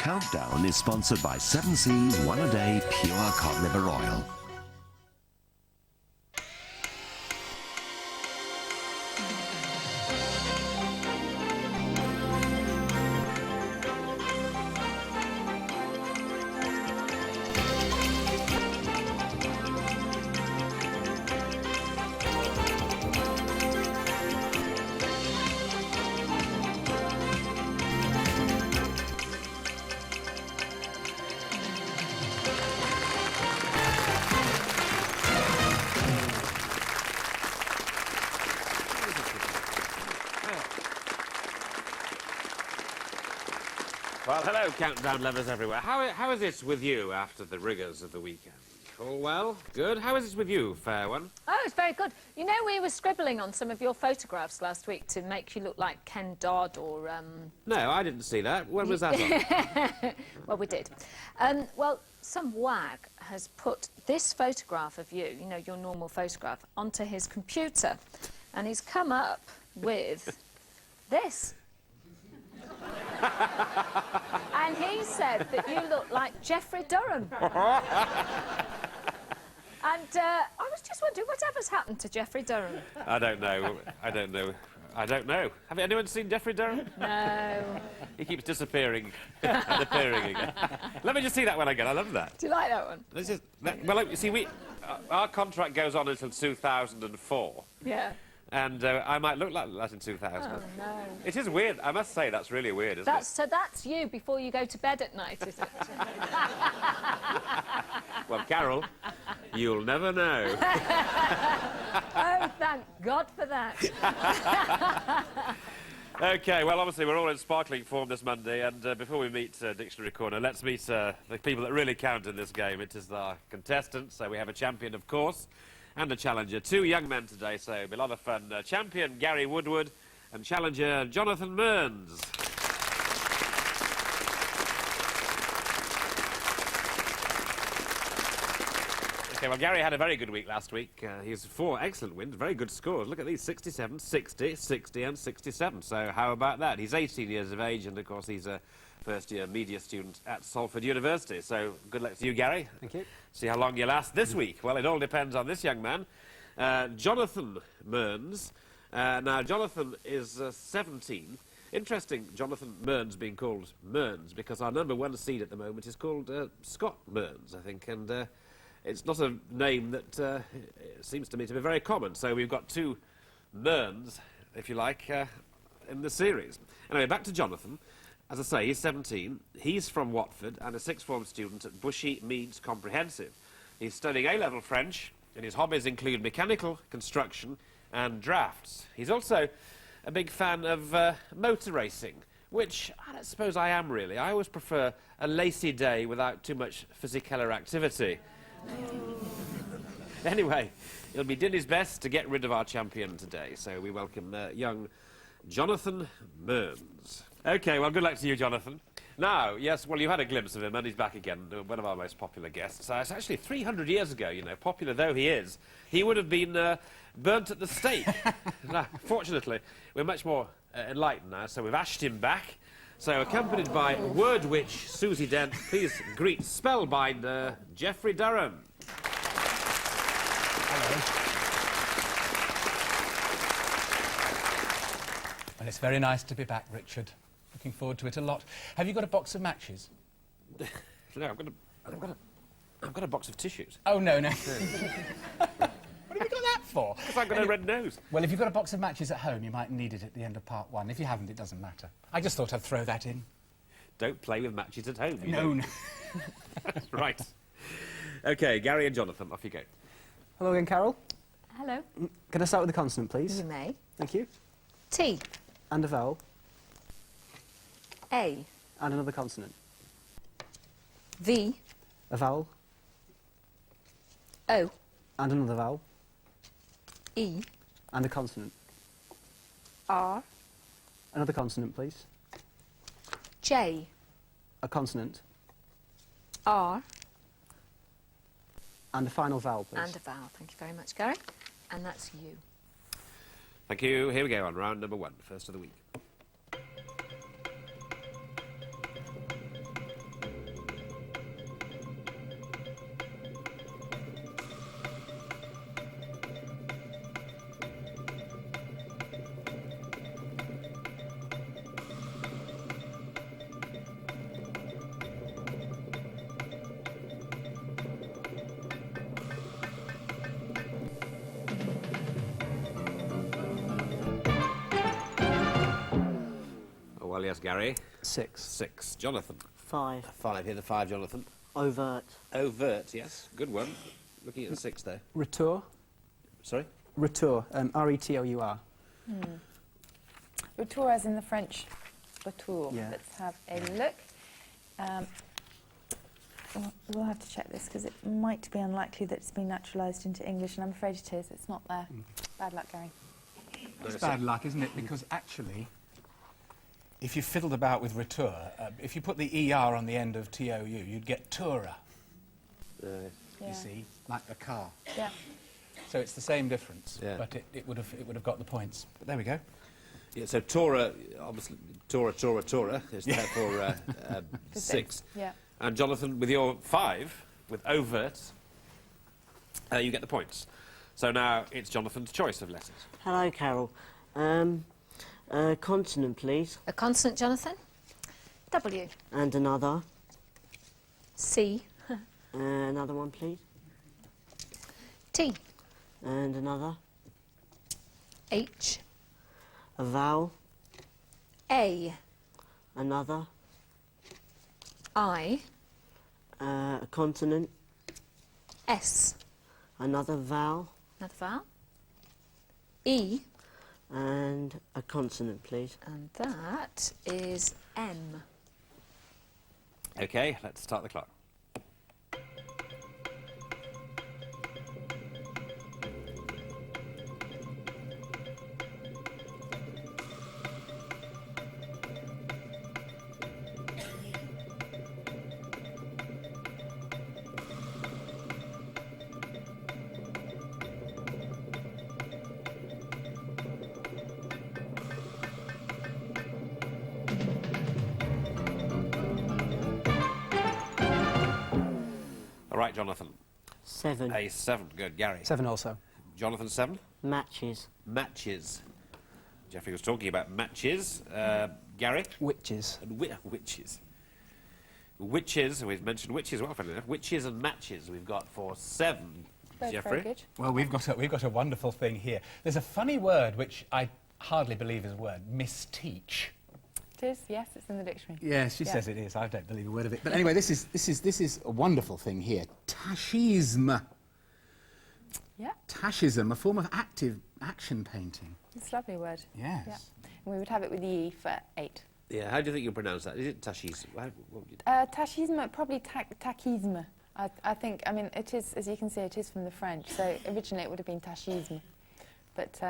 Countdown is sponsored by 7 Seas, 1 a day, pure cod liver oil. Well, hello, countdown lovers everywhere. How is it with you after the rigours of the weekend? All well? Good? How is it with you, fair one? Oh, it's very good. You know, we were scribbling on some of your photographs last week to make you look like Ken Dodd or, No, I didn't see that. When was that on? Well, we did. Well, some wag has put this photograph of you, you know, your normal photograph, onto his computer. And he's come up with this. And he said that you look like Geoffrey Durham. And I was just wondering, whatever's happened to Geoffrey Durham? I don't know. I don't know. I don't know. Have anyone seen Geoffrey Durham? No. He keeps disappearing and appearing again. Let me just see that one again. I love that. Do you like that one? This is, well, you see, our contract goes on until 2004. Yeah. And I might look like that in 2000. Oh, no. It is weird. I must say, that's really weird, isn't it? So that's you before you go to bed at night, is it? Well, Carol, you'll never know. Oh, thank God for that. OK, well, obviously, we're all in sparkling form this Monday, and before we meet Dictionary Corner, let's meet the people that really count in this game. It is our contestants. So we have a champion, of course, and a challenger. Two young men today, so it'll be a lot of fun. Champion Gary Woodward and challenger Jonathan Mearns. OK, well, Gary had a very good week last week. He has 4 excellent wins, very good scores. Look at these, 67, 60, 60 and 67. So how about that? He's 18 years of age, and, of course, he's a first-year media student at Salford University. So good luck to you, Gary. Thank you. See how long you last this week. Well, it all depends on this young man, Jonathan Mearns. Now, Jonathan is 17. Interesting, Jonathan Mearns being called Mearns, because our #1 seed at the moment is called Scott Mearns, I think, and it's not a name that seems to me to be very common. So we've got 2 Mearns, if you like, in the series. Anyway, back to Jonathan. As I say, he's 17. He's from Watford and a 6th form student at Bushy Meads Comprehensive. He's studying A-level French, and his hobbies include mechanical, construction and drafts. He's also a big fan of motor racing, which I suppose I am really. I always prefer a lacy day without too much physical activity. Anyway, he'll be doing his best to get rid of our champion today, so we welcome young Jonathan Mearns. OK, well, good luck to you, Jonathan. Now, yes, well, you've had a glimpse of him, and he's back again, one of our most popular guests. It's actually 300 years ago, you know, popular though he is, he would have been burnt at the stake. Now, fortunately, we're much more enlightened now, so we've ashed him back. So, accompanied by word witch Suzie Dent, please greet spellbinder Geoffrey Durham. Hello. Well, it's very nice to be back, Richard. Looking forward to it a lot. Have you got a box of matches? No, I've got a box of tissues. Oh, no, no. What have you got that for? Because I've got a red nose. Well, if you've got a box of matches at home, you might need it at the end of part 1. If you haven't, it doesn't matter. I just thought I'd throw that in. Don't play with matches at home. No. Right. OK, Gary and Jonathan, off you go. Hello again, Carol. Hello. Can I start with a consonant, please? You may. Thank you. T. And a vowel. A. And another consonant. V. A vowel. O. And another vowel. E. And a consonant. R. Another consonant, please. J. A consonant. R. And a final vowel, please. And a vowel. Thank you very much, Gary. And that's you. Thank you. Here we go on round #1, first of the week. Well, yes, Gary. 6. 6. Jonathan. 5. 5. Here, the 5, Jonathan. Overt. Overt, yes. Good one. Looking at the 6 there. Retour. Sorry? Retour. R-E-T-O-U-R. Retour as in the French retour. Yeah. Let's have a look. We'll have to check this because it might be unlikely that it's been naturalised into English, and I'm afraid it is. It's not there. Bad luck, Gary. It's bad luck, isn't it? Because actually, if you fiddled about with retour, if you put the ER on the end of TOU, you'd get tourer, Yeah. you see, like the car. Yeah. So it's the same difference, Yeah. but it would have got the points. But there we go. Yeah, so Tora, obviously, Tora is therefore 6. Yeah. And Jonathan, with your 5, with overt, you get the points. So now it's Jonathan's choice of letters. Hello, Carol. Consonant, please. A consonant, Jonathan. W. And another. C. Another one, please. T. And another. H. A vowel. A. Another. I. A consonant. S. Another vowel. Another vowel. E. And a consonant, please. And that is M. OK, let's start the clock. All right, Jonathan. 7. A 7. Good. Gary. 7 also. Jonathan, 7. Matches. Matches. Geoffrey was talking about matches. Gary? Witches. And witches. Witches, we've mentioned witches, well, funny enough. Witches and matches we've got for 7. Both Geoffrey? very good. Well, we've got a wonderful thing here. There's a funny word which I hardly believe is a word, misteach. It is, yes, it's in the dictionary. Yes, she says it is. I don't believe a word of it. But anyway, this is a wonderful thing here. Tashism. Yeah, Tashism, a form of action painting. it's a lovely word. Yes. Yeah. And we would have it with the E for 8. Yeah, how do you think you pronounce that? Is it Tashis? What would you Tachisme, probably tachisme. I think, I mean, it is, as you can see, it is from the French, so originally it would have been tachisme. But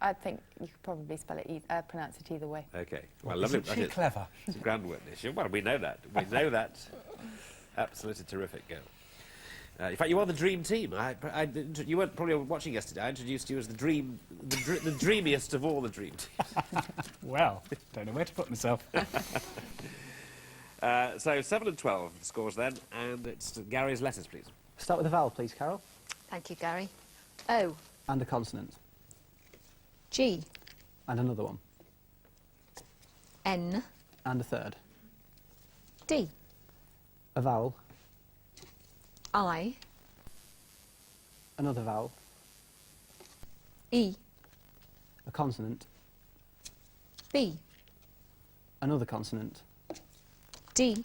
I think you could probably spell it, pronounce it either way. OK. Well, lovely. Isn't she That is- clever? It's a grand word issue. Well, we know that. We know that. Absolutely terrific girl. In fact, you are the dream team. You weren't probably watching yesterday. I introduced you as the dreamiest of all the dream teams. Well, don't know where to put myself. So 7 and 12 the scores then, and it's Gary's letters, please. Start with a vowel, please, Carol. Thank you, Gary. O. And a consonant. G. And another one. N. And a third. D. A vowel. I. Another vowel. E. A consonant. B. Another consonant. D.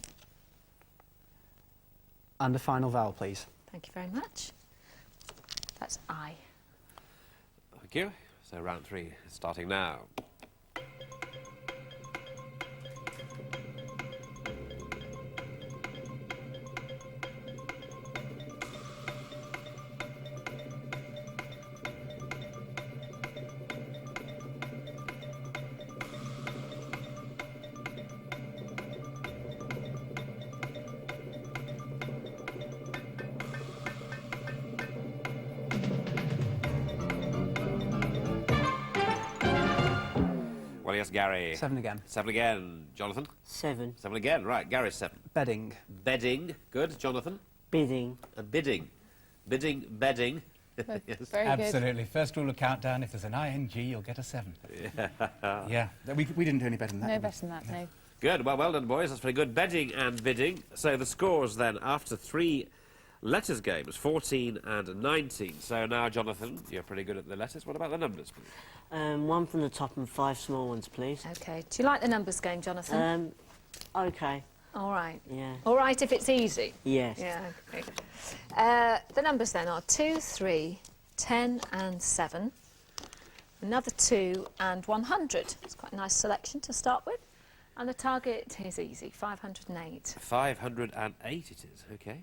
And a final vowel, please. Thank you very much. That's I. Thank you. So round 3 is starting now. Well, yes, Gary. 7 again. 7 again. Jonathan? 7. 7 again. Right, Gary's 7. Bedding. Bedding. Good. Jonathan? Bidding. And bidding. Bidding, bedding. Both Yes. Very good. Absolutely. First rule of countdown, if there's an ing, you'll get a 7. Yeah. We didn't do any better than that. No did we? better than that, no. Good. Well done, boys. That's very good. Bedding and bidding. So the scores then, after 3 letters games, 14 and 19. So now, Jonathan, you're pretty good at the letters. What about the numbers, please? One from the top and 5 small ones, please. OK. Do you like the numbers game, Jonathan? Okay. All right. Yeah. All right if it's easy? Yes. Yeah, OK. The numbers then are 2, 3, 10 and 7. Another 2 and 100. It's quite a nice selection to start with. And the target is easy, 508. 508 it is, OK.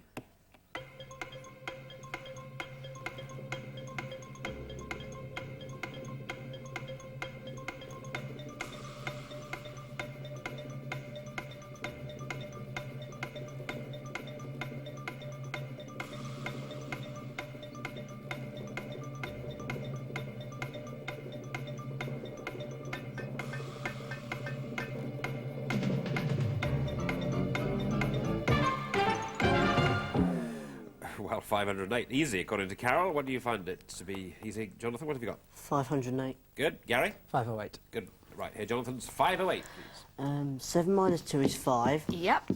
Well, 508. Easy, according to Carol. What do you find it to be easy? Jonathan, what have you got? 508. Good. Gary? 508. Good. Right, here, Jonathan's 508, please. 7 minus 2 is 5. Yep,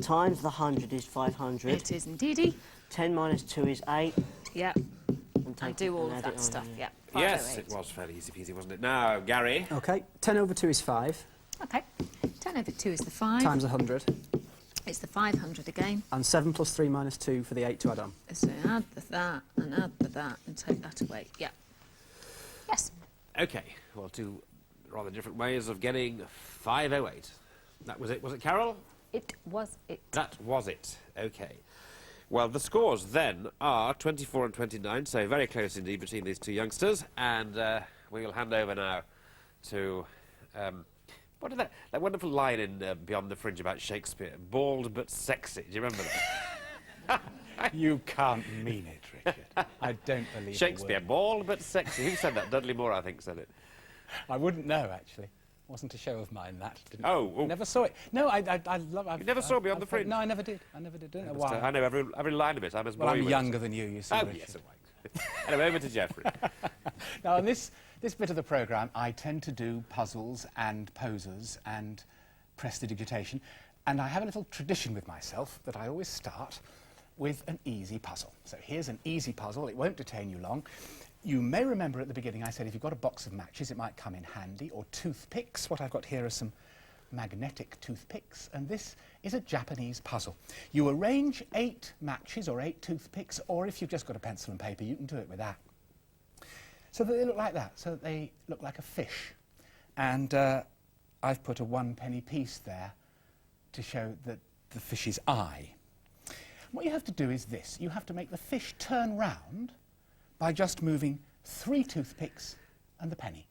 Times the 100 is 500. it is indeedy. 10 minus 2 is 8. Yep, And and take do it all and of add it that on, stuff, yeah. yep. Yes, 508. it was fairly easy peasy, wasn't it? Now, Gary. OK. 10 over 2 is 5, OK, 10 over 2 is the 5. times 100. It's the 500 again. And 7 plus 3 minus 2 for the 8 to add on. So add the that and add the that and take that away. Yeah. Yes. OK, well, two rather different ways of getting 508. That was it, was it, Carol? It was it. That was it. OK. Well, the scores then are 24 and 29, so very close indeed between these two youngsters. And we'll hand over now to... what is that wonderful line in Beyond the Fringe about Shakespeare? Bald but sexy. Do you remember that? You can't mean it, Richard. I don't believe Shakespeare, a word. bald but sexy. Who said that? Dudley Moore, I think, said it. I wouldn't know, actually. Wasn't a show of mine, that. Didn't Oh. Never saw it. No, I love... You never saw Beyond the Fringe? No, I never did. I never did. Don't know I why. know every line of it. I'm as Well, boy I'm with it. younger than you see, Oh, Richard. yes, right. Anyway, over to Geoffrey. Now, on this bit of the programme, I tend to do puzzles and posers and prestidigitation, and I have a little tradition with myself that I always start with an easy puzzle. So here's an easy puzzle. It won't detain you long. You may remember at the beginning I said if you've got a box of matches, it might come in handy, or toothpicks. What I've got here are some magnetic toothpicks, and this is a Japanese puzzle. You arrange 8 matches or 8 toothpicks, or if you've just got a pencil and paper, you can do it with that. So that they look like that, so that they look like a fish. And I've put a 1-penny piece there to show that the fish's eye. What you have to do is this. You have to make the fish turn round by just moving 3 toothpicks and the penny.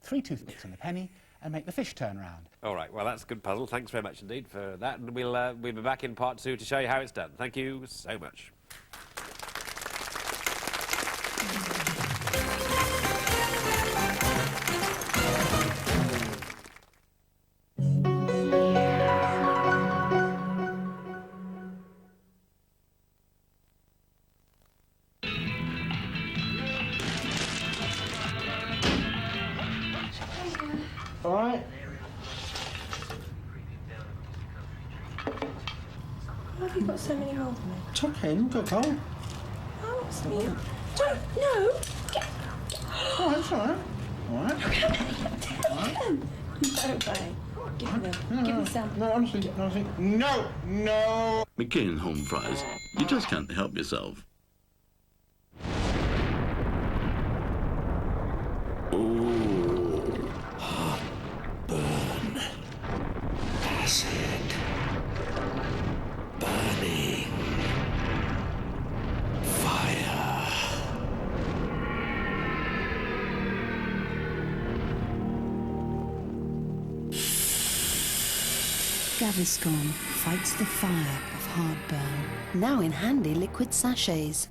3 toothpicks and the penny, and make the fish turn round. All right, well, that's a good puzzle. Thanks very much indeed for that. And we'll be back in part 2 to show you how it's done. Thank you so much. All right. Why have you got so many holes in it? It's okay, look at go. Oh, it's me. Don't, no. All right, it's all right. All right. No way. Give me them. Give me some. No, honestly, no, no. McCain home fries. You just can't help yourself. Oh, hot burn, acid, burning, fire. Gaviscon fights the fire of heartburn. Now in handy liquid sachets.